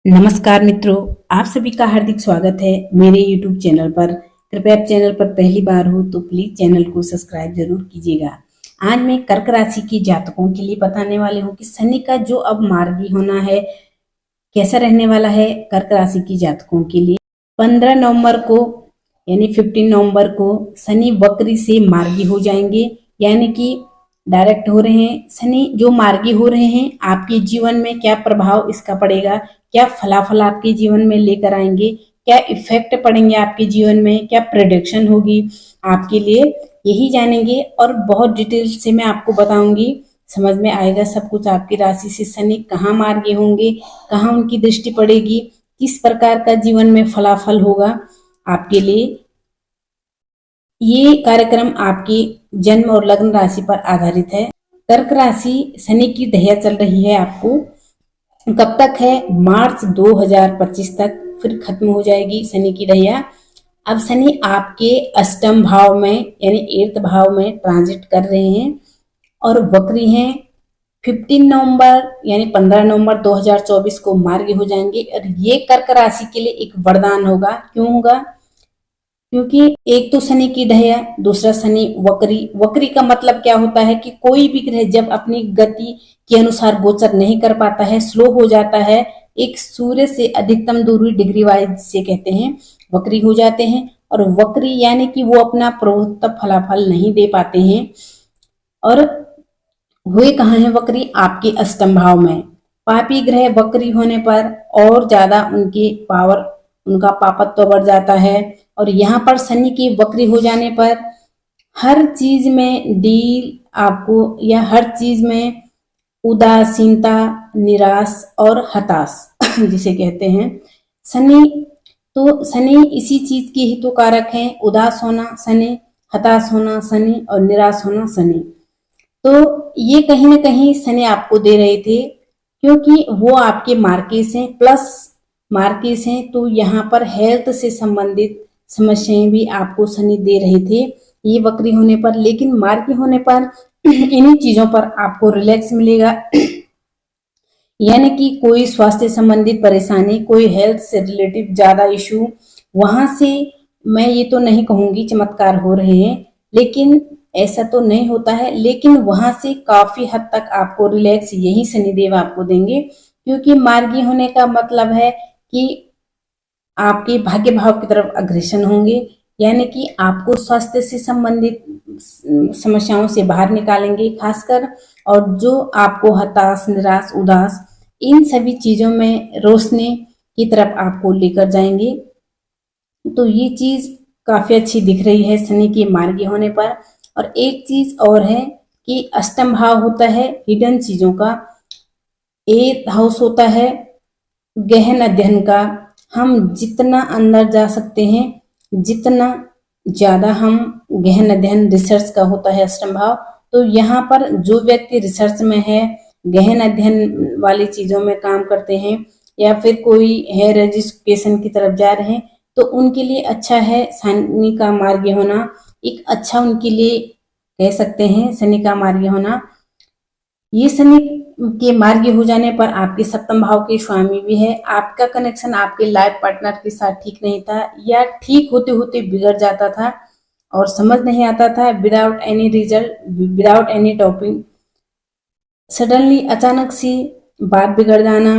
नमस्कार मित्रों, आप सभी का हार्दिक स्वागत है मेरे YouTube चैनल पर। कृपया आप चैनल पर पहली बार हो तो प्लीज चैनल को सब्सक्राइब जरूर कीजिएगा। आज मैं कर्क राशि की जातकों के लिए बताने वाले हूँ कि शनि का जो अब मार्गी होना है कैसा रहने वाला है कर्क राशि की जातकों के लिए। 15 नवंबर को यानी 15 नवंबर को शनि वक्री से मार्गी हो जाएंगे, यानी कि डायरेक्ट हो रहे हैं। शनि जो मार्गी हो रहे हैं आपके जीवन में क्या प्रभाव इसका पड़ेगा, क्या फलाफल आपके जीवन में लेकर आएंगे, क्या इफेक्ट पड़ेंगे आपके जीवन में, क्या प्रेडिक्शन होगी आपके लिए, यही जानेंगे और बहुत डिटेल से मैं आपको बताऊंगी। समझ में आएगा सब कुछ। आपकी राशि से शनि कहाँ मार्गी होंगे, कहाँ उनकी दृष्टि पड़ेगी, किस प्रकार का जीवन में फलाफल होगा आपके लिए। ये कार्यक्रम आपकी जन्म और लग्न राशि पर आधारित है। कर्क राशि शनि की दया चल रही है आपको, कब तक है? मार्च 2025 तक, फिर खत्म हो जाएगी शनि की दया। अब शनि आपके अष्टम भाव में यानी 8th भाव में ट्रांजिट कर रहे हैं और वक्री हैं। 15 नवंबर यानी 15 नवंबर 2024 को मार्गी हो जाएंगे और ये कर्क राशि के लिए एक वरदान होगा। क्यों होगा? क्योंकि एक तो शनि की दया, दूसरा शनि वक्री। वक्री का मतलब क्या होता है कि कोई भी ग्रह जब अपनी गति के अनुसार गोचर नहीं कर पाता है, स्लो हो जाता है, एक सूर्य से अधिकतम दूरी डिग्री वाइज से कहते हैं वक्री हो जाते हैं। और वक्री यानी कि वो अपना प्रभुत्व फलाफल नहीं दे पाते हैं। और हुए कहाँ है वक्री? आपके अष्टम भाव में। पापी ग्रह वक्री होने पर और ज्यादा उनकी पावर, उनका पापत्व बढ़ जाता है। और यहाँ पर शनि के वक्री हो जाने पर हर चीज में डील आपको, या हर चीज में उदासीनता, निराश और हताश जिसे कहते हैं शनि। तो शनि इसी चीज के ही तो कारक हैं, उदास होना शनि, हताश होना शनि और निराश होना शनि। तो ये कहीं ना कहीं शनि आपको दे रहे थे, क्योंकि वो आपके मार्केस हैं, प्लस मार्केस हैं, तो यहाँ पर हेल्थ से संबंधित समस्याएं भी आपको शनि दे रहे थे ये वक्री होने पर। लेकिन मार्गी होने पर इन्हीं चीजों पर आपको रिलैक्स मिलेगा यानी कि कोई स्वास्थ्य संबंधित परेशानी, कोई हेल्थ से रिलेटिव ज्यादा इशू, वहां से मैं ये तो नहीं कहूंगी चमत्कार हो रहे हैं, लेकिन ऐसा तो नहीं होता है, लेकिन वहां से काफी हद तक आपको रिलैक्स यही शनिदेव आपको देंगे। क्योंकि मार्गी होने का मतलब है कि आपके भाग्य भाव की तरफ अग्रसर होंगे, यानी कि आपको स्वास्थ्य से संबंधित समस्याओं से बाहर निकालेंगे खासकर। और जो आपको हताश, निराश, उदास, इन सभी चीजों में रोशनी की तरफ आपको लेकर जाएंगे। तो ये चीज काफी अच्छी दिख रही है शनि के मार्गी होने पर। और एक चीज और है कि अष्टम भाव होता है हिडन चीजों का, 8th हाउस होता है गहन अध्ययन का। हम जितना अंदर जा सकते हैं, जितना ज्यादा हम गहन अध्ययन, रिसर्च का होता है अष्टम भाव। तो यहाँ पर जो व्यक्ति रिसर्च में है, गहन अध्ययन वाली चीजों में काम करते हैं, या फिर कोई हायर एजुकेशन की तरफ जा रहे हैं, तो उनके लिए अच्छा है शनि का मार्गी होना। एक अच्छा उनके लिए कह सकते हैं शनि का मार्गी होना। ये शनि के मार्गी हो जाने पर आपके सप्तम भाव के स्वामी भी है। आपका कनेक्शन आपके लाइफ पार्टनर के साथ ठीक नहीं था, या ठीक होते होते बिगड़ जाता था और समझ नहीं आता था, without any result, without any topic, suddenly अचानक सी बात बिगड़ जाना।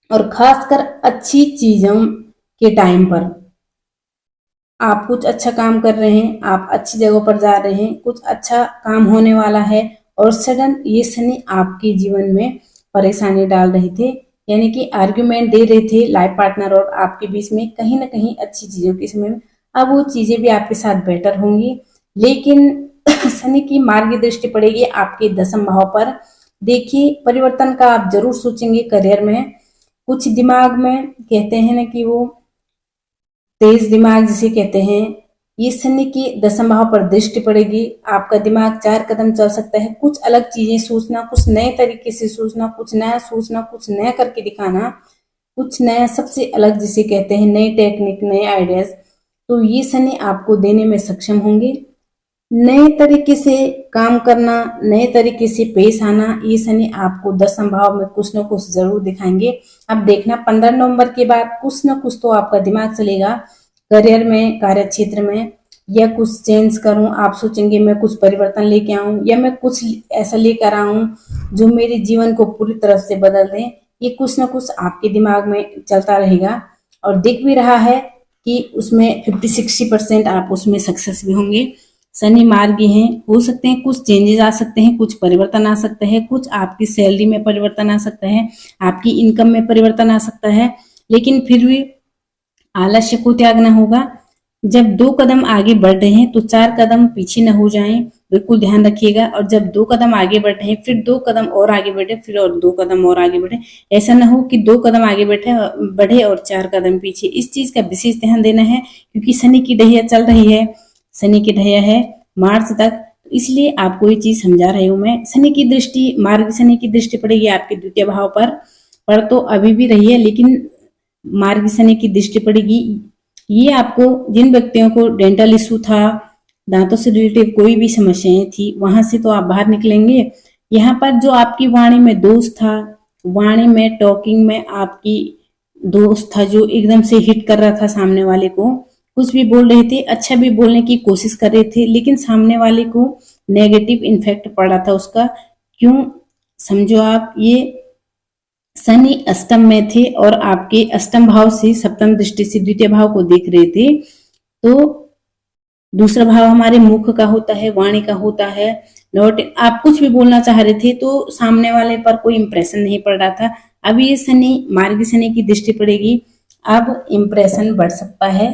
और खासकर अच्छी चीजों के टाइम पर आप कुछ अच्छा काम कर रहे हैं, आप अच्छी जगहों पर जा रहे हैं, कुछ अच्छा काम होने वाला है, और सडन ये शनि आपके जीवन में परेशानी डाल रहे थे, यानी कि आर्ग्यूमेंट दे रहे थे लाइफ पार्टनर और आपके बीच में कहीं ना कहीं अच्छी चीजों के समय में। अब वो चीजें भी आपके साथ बेटर होंगी, लेकिन शनि की मार्गी दृष्टि पड़ेगी आपके 10th भाव पर। देखिए, परिवर्तन का आप जरूर सोचेंगे करियर में। कुछ दिमाग में कहते हैं ना कि वो तेज दिमाग जिसे कहते हैं, ये शनि की 10th भाव पर दृष्टि पड़ेगी। आपका दिमाग 4 कदम चल सकता है, कुछ अलग चीजें सोचना, कुछ नए तरीके से सोचना, कुछ नया सोचना, कुछ नया करके दिखाना, कुछ नया सबसे अलग जिसे कहते हैं, नई टेक्निक, नए आइडियाज। तो ये शनि आपको देने में सक्षम होंगे। नए तरीके से काम करना, नए तरीके से पेश आना, ये शनि आपको 10th भाव में कुछ न कुछ जरूर दिखाएंगे। अब देखना 15 नवंबर के बाद कुछ न कुछ तो आपका दिमाग चलेगा करियर में, कार्य क्षेत्र में, या कुछ चेंज करूं। आप सोचेंगे मैं कुछ परिवर्तन लेके आऊं, या मैं कुछ ऐसा लेकर आऊं जो मेरे जीवन को पूरी तरह से बदल दे। ये कुछ न कुछ आपके दिमाग में चलता रहेगा और दिख भी रहा है कि उसमें 50-60% आप उसमें सक्सेस भी होंगे। शनि मार्गी हैं, हो सकते हैं कुछ चेंजेस आ सकते हैं, कुछ परिवर्तन आ सकते हैं, कुछ आपकी सैलरी में परिवर्तन आ सकता है, आपकी इनकम में परिवर्तन आ सकता है, लेकिन फिर भी आलस्य को त्यागना होगा। जब 2 कदम आगे बढ़ रहे हैं तो 4 कदम पीछे न हो जाएं, बिल्कुल ध्यान रखिएगा। और जब 2 कदम आगे बढ़ रहे हैं फिर 2 कदम और आगे बढ़े, फिर और 2 कदम और आगे बढ़े। ऐसा ना हो कि 2 कदम आगे बढ़े और 4 कदम पीछे। इस चीज का विशेष ध्यान देना है, क्योंकि शनि की डहिया चल रही है, शनि की डहिया है मार्च तक, इसलिए आपको ये चीज समझा रही हूं मैं। शनि की दृष्टि, मार्ग शनि की दृष्टि पड़ेगी आपके द्वितीय भाव पर तो अभी भी रही है, लेकिन मार्ग शनि की दृष्टि पड़ेगी। ये आपको, जिन व्यक्तियों को डेंटल इशू था, दांतों से रिलेटेड कोई भी समस्याएं थी, वहां से तो आप बाहर निकलेंगे। यहाँ पर जो आपकी वाणी में दोष था, वाणी में, टॉकिंग में आपकी दोष था जो एकदम से हिट कर रहा था सामने वाले को, कुछ भी बोल रहे थे, अच्छा भी बोलने की कोशिश कर रहे थे, लेकिन सामने वाले को नेगेटिव इम्पैक्ट पड़ा था उसका। क्यों? समझो आप, ये शनि अष्टम में थे और आपके अष्टम भाव से सप्तम दृष्टि से द्वितीय भाव को देख रहे थे। तो दूसरा भाव हमारे मुख का होता है, वाणी का होता है। नोट, आप कुछ भी बोलना चाह रहे थे तो सामने वाले पर कोई इंप्रेशन नहीं पड़ रहा था। अब ये शनि, मार्गी शनि की दृष्टि पड़ेगी, अब इंप्रेशन बढ़ सकता है।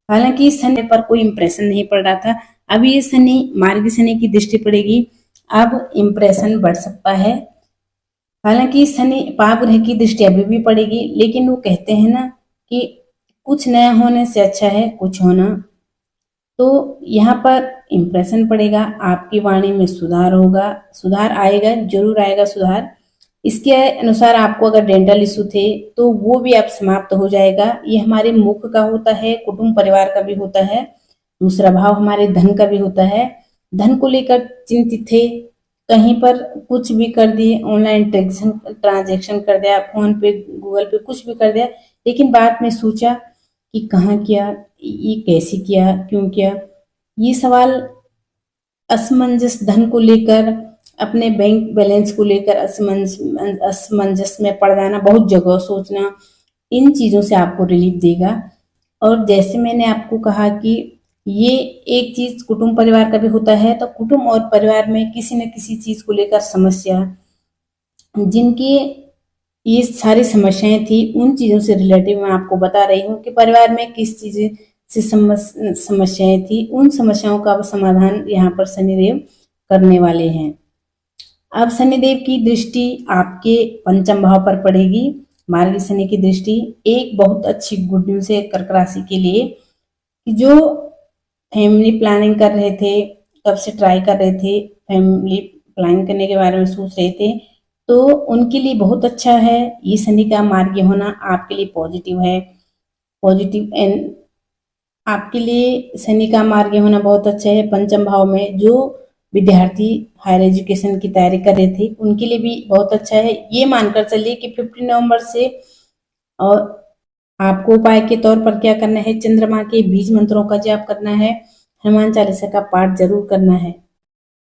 हालांकि शनि पर कोई इंप्रेशन नहीं पड़ रहा था, अब ये शनि, मार्गी शनि की दृष्टि पड़ेगी, अब इंप्रेशन बढ़ सकता है। हालांकि शनि पाप ग्रह की दृष्टि अभी भी पड़ेगी, लेकिन वो कहते हैं ना कि कुछ नया होने से अच्छा है कुछ होना। तो यहाँ पर इंप्रेशन पड़ेगा, आपकी वाणी में सुधार होगा, सुधार आएगा, जरूर आएगा सुधार। इसके अनुसार आपको अगर डेंटल इशू थे तो वो भी अब समाप्त हो जाएगा। ये हमारे मुख का होता है, कुटुंब परिवार का भी होता है। दूसरा भाव हमारे धन का भी होता है। धन को लेकर चिंतित थे, कहीं पर कुछ भी कर दिए, ऑनलाइन ट्रांजेक्शन कर दिया, फोन पे, गूगल पे, कुछ भी कर दिया, लेकिन बाद में सोचा कि कहाँ किया, ये कैसे किया, क्यों किया। ये सवाल असमंजस, धन को लेकर, अपने बैंक बैलेंस को लेकर असमंजस में पड़ जाना, बहुत जगह सोचना, इन चीजों से आपको रिलीफ देगा। और जैसे मैंने आपको कहा कि ये एक चीज कुटुंब परिवार का भी होता है, तो कुटुंब और परिवार में किसी न किसी चीज को लेकर समस्या, जिनकी ये सारी समस्याएं थी, उन चीजों से रिलेटिव मैं आपको बता रही हूँ कि परिवार में किस चीज से समस्याएं थी, उन समस्याओं का समाधान यहाँ पर शनिदेव करने वाले हैं। अब शनिदेव की दृष्टि आपके पंचम भाव पर पड़ेगी, मार्गी शनि की दृष्टि। एक बहुत अच्छी गुड न्यूज है कर्क राशि के लिए कि जो फैमिली प्लानिंग कर रहे थे, कब से ट्राई कर रहे थे, फैमिली प्लानिंग करने के बारे में सोच रहे थे, तो उनके लिए बहुत अच्छा है। ये शनि का मार्गी होना आपके लिए पॉजिटिव है, पॉजिटिव एंड आपके लिए शनि का मार्गी होना बहुत अच्छा है। पंचम भाव में जो विद्यार्थी हायर एजुकेशन की तैयारी कर रहे थे उनके लिए भी बहुत अच्छा है। ये मानकर चलिए कि 15 नवंबर से, और आपको उपाय के तौर पर क्या करना है, चंद्रमा के बीज मंत्रों का जाप करना है, हनुमान चालीसा का पाठ जरूर करना है।